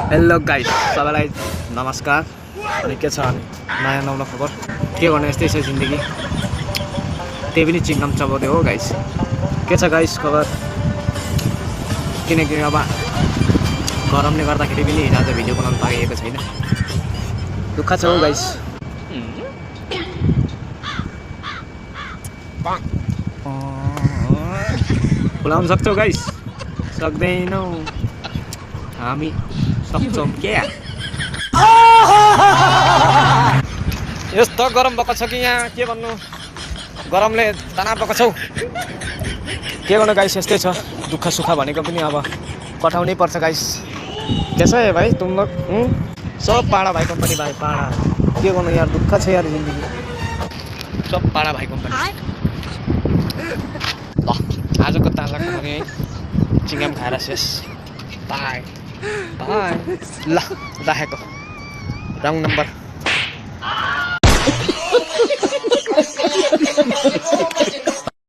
Hello guys, सबैलाई नमस्कार। अनि के छ अनि नयाँ नौलो खबर के गर्ने, यस्तै छ जिन्दगी। त्यही पनि चिङ्गम चबाउँदै हो गाइस। के छ गाइस खबर? किनकि अब गरमले गर्दाखेरि पनि आज भिडियो बनाउन पाइएको छैन। दुःख छ हो गाइस। बोलाउन सक्छौ गाइस? सक्दैनौ हामी, सक्छौँ क्या? यस्तो गरम भएको छ कि यहाँ के भन्नु, गरमले तनाव भएको छौ। के गर्नु गाइस, यस्तै छ। दुःख सुख भनेको पनि अब कटाउनै पर्छ गाइस। कैसा है भाइ तुम लोग? सब पाडा भाइ कम्पनी भाइ, पाडा। के गर्नु यार, दुःख छ यार जिन्दगी। सब पाडा भाइ कम्पनी। ल आजको ताजा खबर यही, चिङ्गाम खाएर शेष। By by. ल राखेको रङ नम्बर